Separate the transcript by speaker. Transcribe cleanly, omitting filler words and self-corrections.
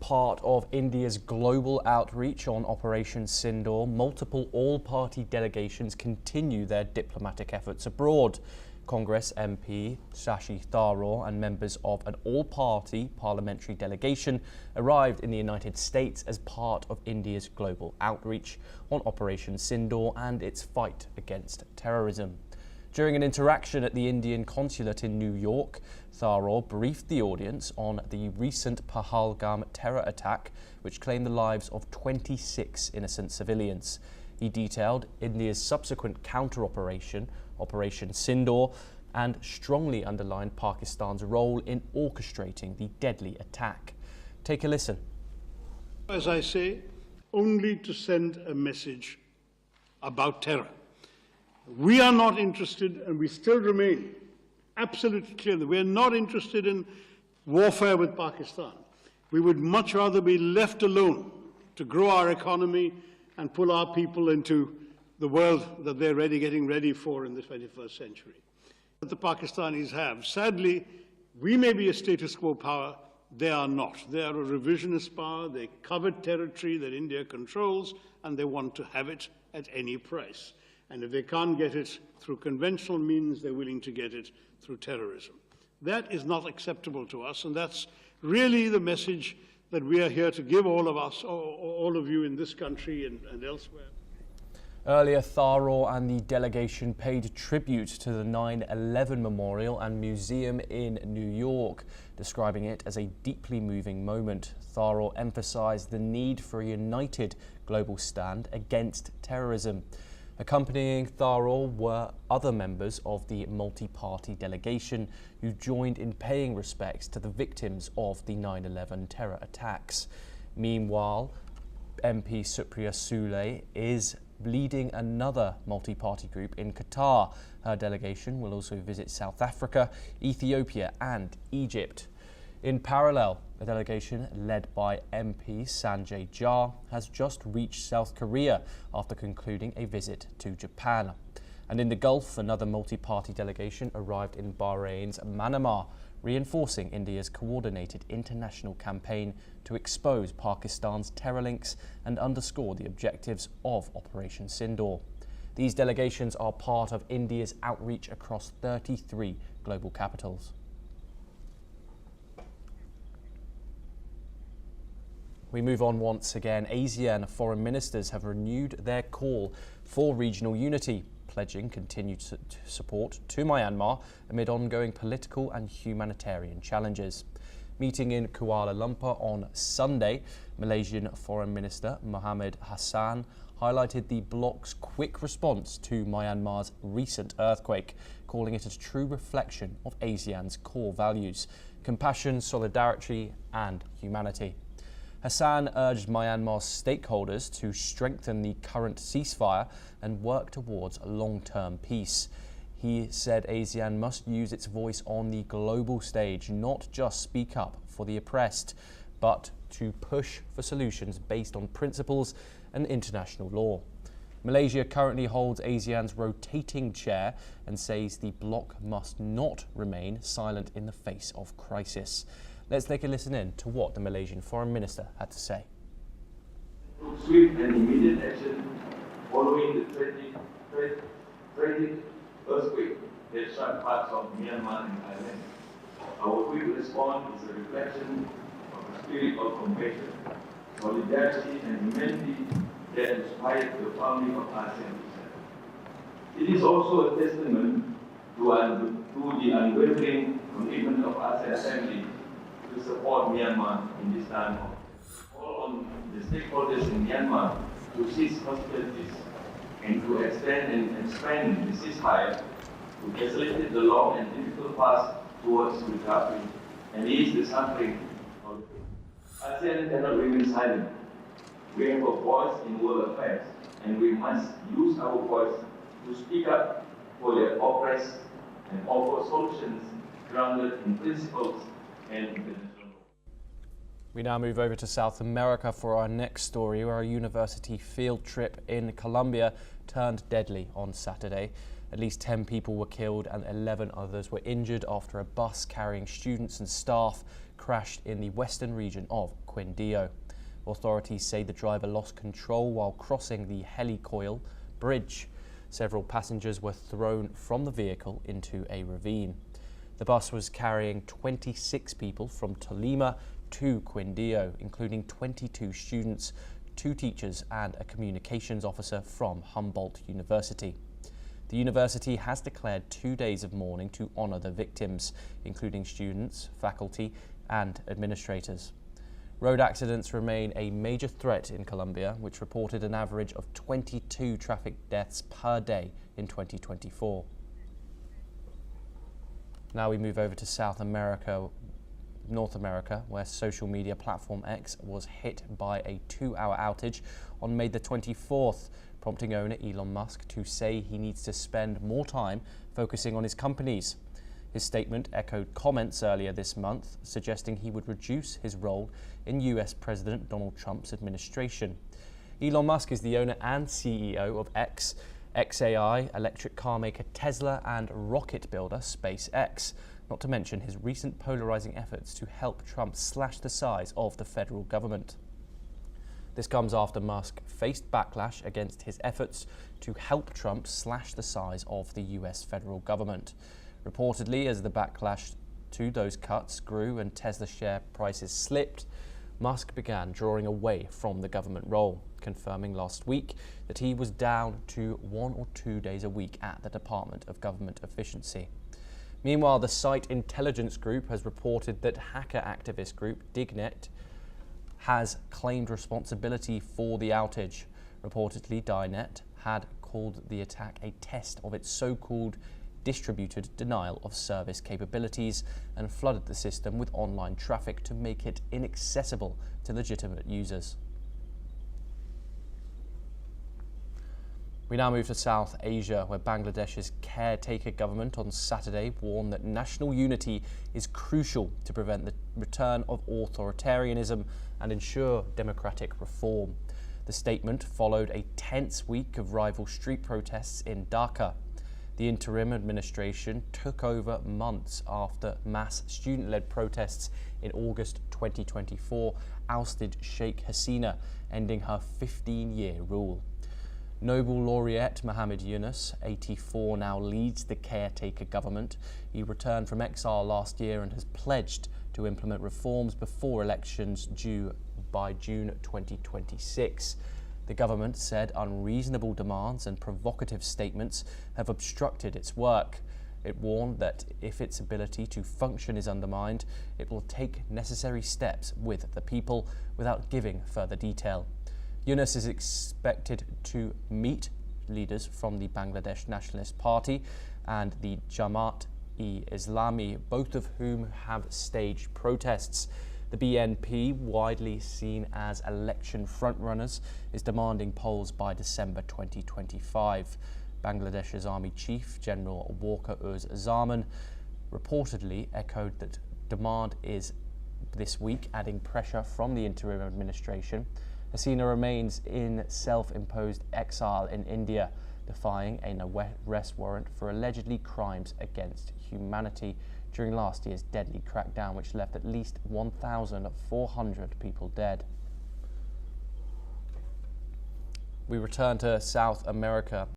Speaker 1: part of India's global outreach on Operation Synindor, multiple all-party delegations continue their diplomatic efforts abroad. Congress MP Shashi Tharoor and members of an all-party parliamentary delegation arrived in the United States as part of India's global outreach on Operation Synindor and its fight against terrorism. During an interaction at the Indian consulate in New York, Tharoor briefed the audience on the recent Pahalgam terror attack, which claimed the lives of 26 innocent civilians. He detailed India's subsequent counter-operation, Operation Synindor, and strongly underlined Pakistan's role in orchestrating the deadly attack. Take a listen.
Speaker 2: As I say, only to send a message about terror. We are not interested, and we still remain absolutely clear that we are not interested in warfare with Pakistan. We would much rather be left alone to grow our economy and pull our people into the world that they're getting ready for in the 21st century. That the Pakistanis have. Sadly, we may be a status quo power, they are not. They are a revisionist power, they covet territory that India controls, and they want to have it at any price. And if they can't get it through conventional means, they're willing to get it through terrorism. That is not acceptable to us, and that's really the message that we are here to give all of us, all of you in this country and elsewhere.
Speaker 1: Earlier, Tharoor and the delegation paid tribute to the 9/11 Memorial and Museum in New York, describing it as a deeply moving moment. Tharoor emphasized the need for a united global stand against terrorism. Accompanying Tharoor were other members of the multi-party delegation who joined in paying respects to the victims of the 9/11 terror attacks. Meanwhile, MP Supriya Sule is leading another multi-party group in Qatar. Her delegation will also visit South Africa, Ethiopia and Egypt. In parallel, a delegation led by MP Sanjay Jha has just reached South Korea after concluding a visit to Japan. And in the Gulf, another multi-party delegation arrived in Bahrain's Manama, reinforcing India's coordinated international campaign to expose Pakistan's terror links and underscore the objectives of Operation Synindor. These delegations are part of India's outreach across 33 global capitals. We move on once again. ASEAN foreign ministers have renewed their call for regional unity, pledging continued support to Myanmar amid ongoing political and humanitarian challenges. Meeting in Kuala Lumpur on Sunday, Malaysian Foreign Minister Mohammed Hassan highlighted the bloc's quick response to Myanmar's recent earthquake, calling it a true reflection of ASEAN's core values: compassion, solidarity and humanity. Hassan urged Myanmar's stakeholders to strengthen the current ceasefire and work towards long-term peace. He said ASEAN must use its voice on the global stage, not just speak up for the oppressed, but to push for solutions based on principles and international law. Malaysia currently holds ASEAN's rotating chair and says the bloc must not remain silent in the face of crisis. Let's take a listen in to what the Malaysian Foreign Minister had to say.
Speaker 3: Swift and immediate action following the tragic earthquake that struck parts of Myanmar and Thailand. Our quick response is a reflection of the spirit of compassion, solidarity and humanity that inspired the founding of ASEAN. It is also a testament to the unwavering commitment of ASEAN family to support Myanmar in this time. Call on the stakeholders in Myanmar to cease hostilities and to extend and expand the ceasefire to facilitate the long and difficult path towards recovery and ease the suffering of the people. ASEAN cannot remain silent. We have a voice in world affairs, and we must use our voice to speak up for the oppressed and offer solutions grounded in principles and international law.
Speaker 1: We now move over to South America for our next story, where a university field trip in Colombia turned deadly on Saturday. At least 10 people were killed and 11 others were injured after a bus carrying students and staff crashed in the western region of Quindío. Authorities say the driver lost control while crossing the Helicoil bridge. Several passengers were thrown from the vehicle into a ravine. The bus was carrying 26 people from Tolima to Quindío, including 22 students, 2 teachers and a communications officer from Humboldt University. The university has declared 2 days of mourning to honour the victims, including students, faculty and administrators. Road accidents remain a major threat in Colombia, which reported an average of 22 traffic deaths per day in 2024. Now we move over to North America, where social media platform X was hit by a 2-hour outage on May the 24th, prompting owner Elon Musk to say he needs to spend more time focusing on his companies. His statement echoed comments earlier this month suggesting he would reduce his role in US President Donald Trump's administration. Elon Musk is the owner and CEO of X, XAI, electric car maker Tesla and rocket builder SpaceX, not to mention his recent polarizing efforts to help Trump slash the size of the federal government. This comes after Musk faced backlash against his efforts to help Trump slash the size of the US federal government. Reportedly, as the backlash to those cuts grew and Tesla share prices slipped, Musk began drawing away from the government role, confirming last week that he was down to 1 or 2 days a week at the Department of Government Efficiency. Meanwhile, the site intelligence group has reported that hacker activist group Dignet has claimed responsibility for the outage. Reportedly, Dignet had called the attack a test of its so-called distributed denial of service capabilities and flooded the system with online traffic to make it inaccessible to legitimate users. We now move to South Asia, where Bangladesh's caretaker government on Saturday warned that national unity is crucial to prevent the return of authoritarianism and ensure democratic reform. The statement followed a tense week of rival street protests in Dhaka. The interim administration took over months after mass student-led protests in August 2024 ousted Sheikh Hasina, ending her 15-year rule. Nobel laureate Muhammad Yunus, 84, now leads the caretaker government. He returned from exile last year and has pledged to implement reforms before elections due by June 2026. The government said unreasonable demands and provocative statements have obstructed its work. It warned that if its ability to function is undermined, it will take necessary steps with the people without giving further detail. Yunus is expected to meet leaders from the Bangladesh Nationalist Party and the Jamaat-e-Islami, both of whom have staged protests. The BNP, widely seen as election frontrunners, is demanding polls by December 2025. Bangladesh's Army Chief General Walker-uz-Zaman reportedly echoed that demand is this week, adding pressure from the interim administration. Hasina remains in self-imposed exile in India, defying an arrest warrant for allegedly crimes against humanity during last year's deadly crackdown, which left at least 1,400 people dead. We return to South America.